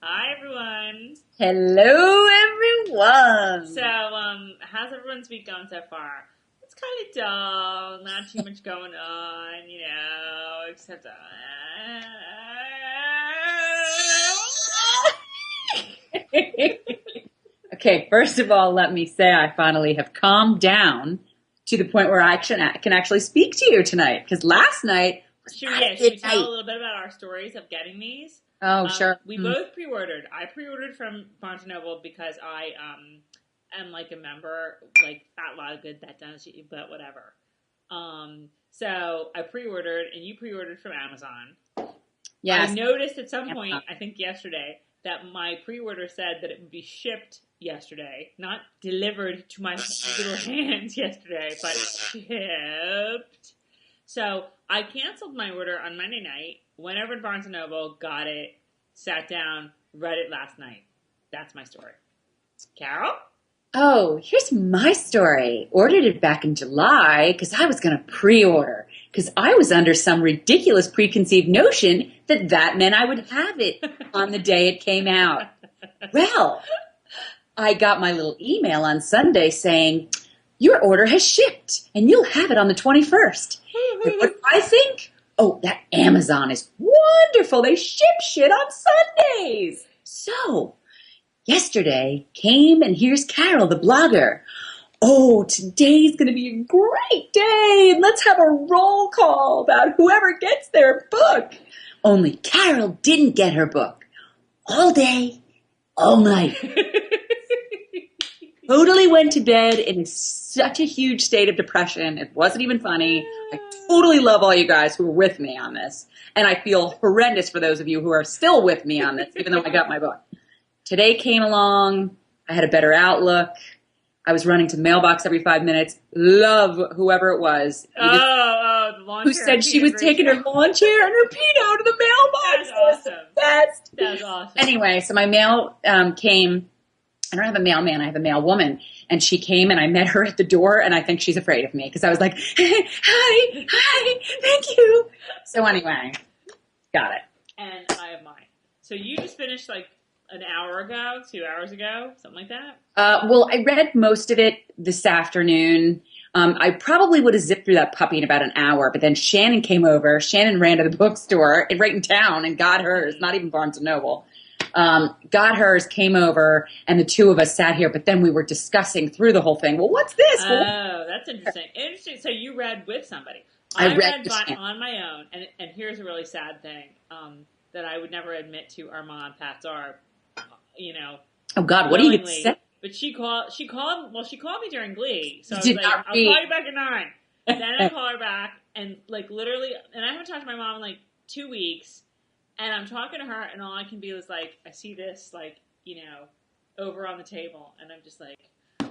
Hi, everyone. Hello, everyone. So, how's everyone's week going so far? It's kind of dull, not too much going on, except... Okay, first of all, let me say I finally have calmed down to the point where I can actually speak to you tonight. Because last night was Should we tell a little bit about our stories of getting these? Oh, sure. We both pre-ordered. I pre-ordered from Barnes & Noble because I am like a member, like Fat Lot of Good that does you, but whatever. So I pre-ordered, and you pre-ordered from Amazon. Yes. I noticed at some point, I think yesterday, that my pre-order said that it would be shipped yesterday, not delivered to my little hands yesterday, but shipped. So I canceled my order on Monday night, went over to Barnes & Noble, got it, sat down, read it last night. That's my story. Carol? Oh, here's my story. Ordered it back in July because I was going to pre-order because I was under some ridiculous preconceived notion that meant I would have it on the day it came out. Well, I got my little email on Sunday saying, your order has shipped and you'll have it on the 21st. And what do I think? Oh, that Amazon is wonderful. They ship shit on Sundays. So, yesterday came and here's Carol, the blogger. Oh, today's going to be a great day. And let's have a roll call about whoever gets their book. Only Carol didn't get her book. All day, all night. Totally went to bed in such a huge state of depression. It wasn't even funny. I totally love all you guys who were with me on this. And I feel horrendous for those of you who are still with me on this, even though I got my book. Today came along. I had a better outlook. I was running to mailbox every 5 minutes. Love whoever it was. The lawn chair. Who said she was taking her lawn chair and her pedo to the mailbox. That's awesome. Best. That's awesome. Anyway, so my mail came. I don't have a mailman. I have a mail woman. And she came and I met her at the door and I think she's afraid of me because I was like, hi, thank you. So anyway, got it. And I have mine. So you just finished like an hour ago, 2 hours ago, something like that? Well, I read most of it this afternoon. I probably would have zipped through that puppy in about an hour, but then Shannon came over. Shannon ran to the bookstore right in town and got hers, not even Barnes & Noble. Got hers, came over, and the two of us sat here, but then we were discussing through the whole thing. Well, what's this? Oh, that's interesting. Interesting. So you read with somebody. I read on my own, and here's a really sad thing that I would never admit to Armand Patzar, Oh, God, what do you say? But she called me during Glee. So I was like, I'll call you back at 9. Then I call her back, and like literally, and I haven't talked to my mom in like 2 weeks. And I'm talking to her, and all I can be is like, I see this, like, over on the table, and I'm just like, okay,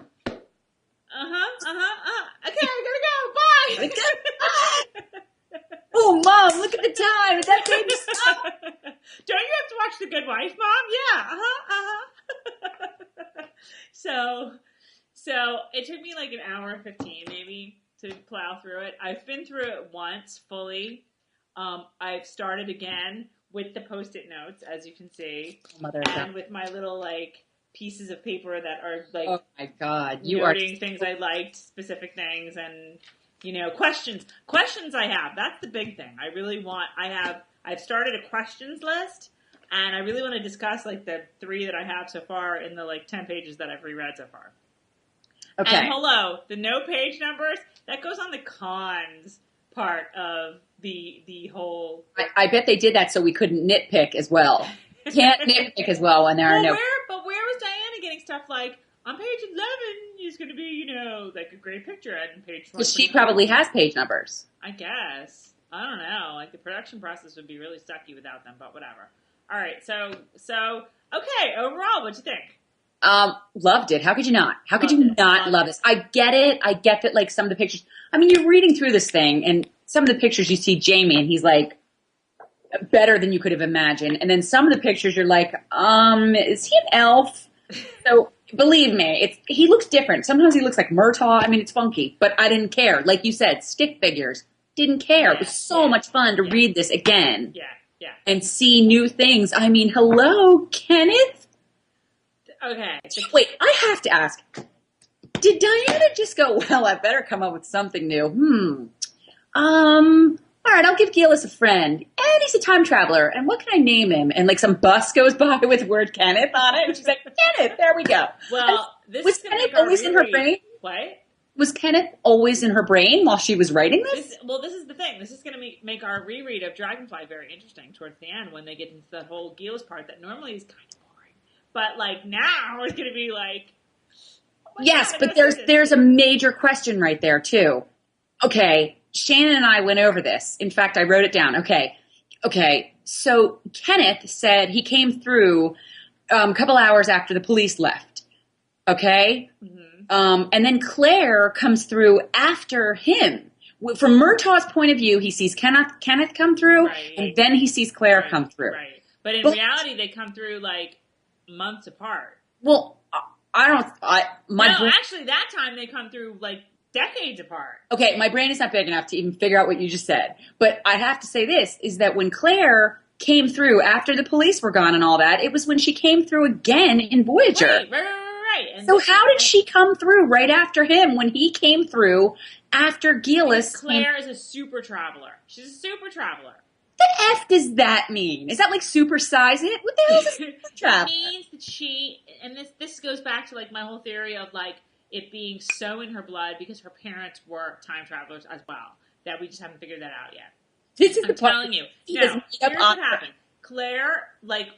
I gotta go, bye! Oh, Mom, look at the time, is that baby stop? Don't you have to watch The Good Wife, Mom? Yeah, So it took me like an hour and 15, maybe, to plow through it. I've been through it once, fully. I've started again with the Post-it notes, as you can see, and with my little like pieces of paper that are like, oh my God, noting things I liked, specific things, and questions. Questions I have. That's the big thing. I've started a questions list, and I really want to discuss like the 3 that I have so far in the like 10 pages that I've reread so far. Okay. And hello, the no page numbers that goes on the cons part of the whole. I bet they did that so we couldn't nitpick as well. Can't nitpick as well when there are no. But where was Diana getting stuff like on page 11 is going to be like a great picture and page 20? She probably has page numbers. I guess. I don't know. Like the production process would be really sucky without them, but whatever. All right. So okay. Overall, what'd you think? Loved it. How could you not? How could you not love this? I get it. I get that, like, some of the pictures, I mean, you're reading through this thing, and some of the pictures you see Jamie, and he's, like, better than you could have imagined. And then some of the pictures you're like, is he an elf? So, believe me, he looks different. Sometimes he looks like Murtaugh. I mean, it's funky, but I didn't care. Like you said, stick figures. Didn't care. It was so much fun to read this again. Yeah. and see new things. I mean, hello, Kenneth? Okay. Wait, I have to ask. Did Diana just go, well, I better come up with something new? All right, I'll give Gillis a friend. And he's a time traveler. And what can I name him? And like some bus goes by with the word Kenneth on it. And she's like, Kenneth, there we go. Well, this was is going to Kenneth make our always in her brain? What? Was Kenneth always in her brain while she was writing this? This is the thing. This is going to make our reread of Dragonfly very interesting towards the end when they get into the whole Gillis part that normally is kind of boring. But like now it's going to be like... Oh yes, God, but there's a major question right there too. Okay, Shannon and I went over this. In fact, I wrote it down. Okay. So Kenneth said he came through a couple hours after the police left. Okay? Mm-hmm. And then Claire comes through after him. From Murtaugh's point of view, he sees Kenneth come through, right. And then he sees Claire come through. Right. But in reality, they come through like months apart. Well, actually, that time they come through like decades apart. Okay, my brain is not big enough to even figure out what you just said. But I have to say this, is that when Claire came through after the police were gone and all that, it was when she came through again in Voyager. Right. And so how did she come through right after him when he came through after Gillis? Claire is a super traveler. She's a super traveler. What the F does that mean? Is that like supersize it? What the hell is a super traveler? It means that she, and this goes back to like my whole theory of like, it being so in her blood because her parents were time travelers as well, that we just haven't figured that out yet. This is I'm telling you. Now, here's what happened. Claire, like,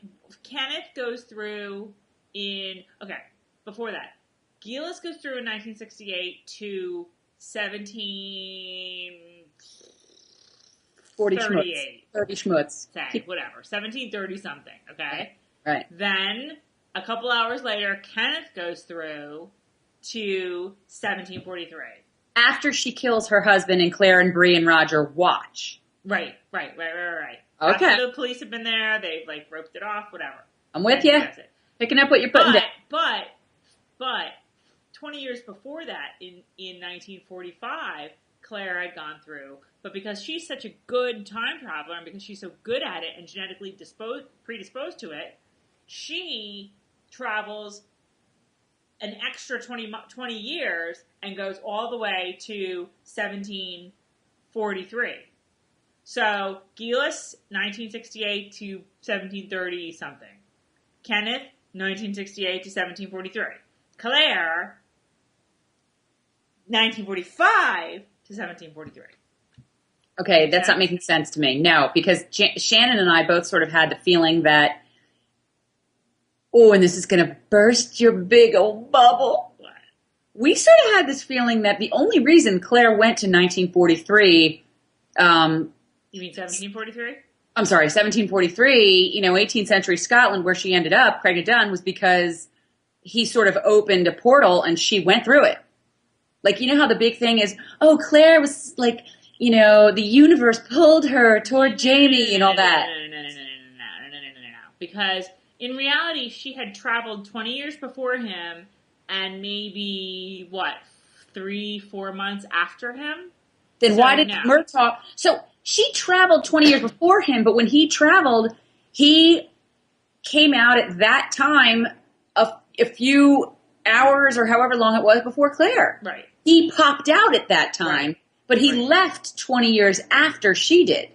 Kenneth goes through before that. Gillis goes through in 1968 to 1738. 30 schmutz. Say, whatever. 1730 something, okay? Right. Then, a couple hours later, Kenneth goes through to 1743. After she kills her husband and Claire and Bree and Roger watch. Right. Okay. After the police have been there, they've like roped it off, whatever. I'm with you. Picking up what you're putting down. But 20 years before that, in 1945, Claire had gone through. But because she's such a good time traveler and because she's so good at it and genetically predisposed to it, she travels an extra 20 years and goes all the way to 1743. So, Gillis, 1968 to 1730 something. Kenneth, 1968 to 1743. Claire, 1945 to 1743. Okay, that's not making sense to me. No, because Shannon and I both sort of had the feeling that, and this is going to burst your big old bubble. What? We sort of had this feeling that the only reason Claire went to 1943... you mean 1743? I'm sorry, 1743, 18th century Scotland, where she ended up, Craig Dunn, was because he sort of opened a portal and she went through it. Like, you know how the big thing is, Claire was like, the universe pulled her toward Jamie and all that. No. Because in reality, she had traveled 20 years before him and maybe, 3-4 months after him? Then why did Murtaugh... So she traveled 20 years before him, but when he traveled, he came out at that time a few hours or however long it was before Claire. Right. He popped out at that time, but he left 20 years after she did.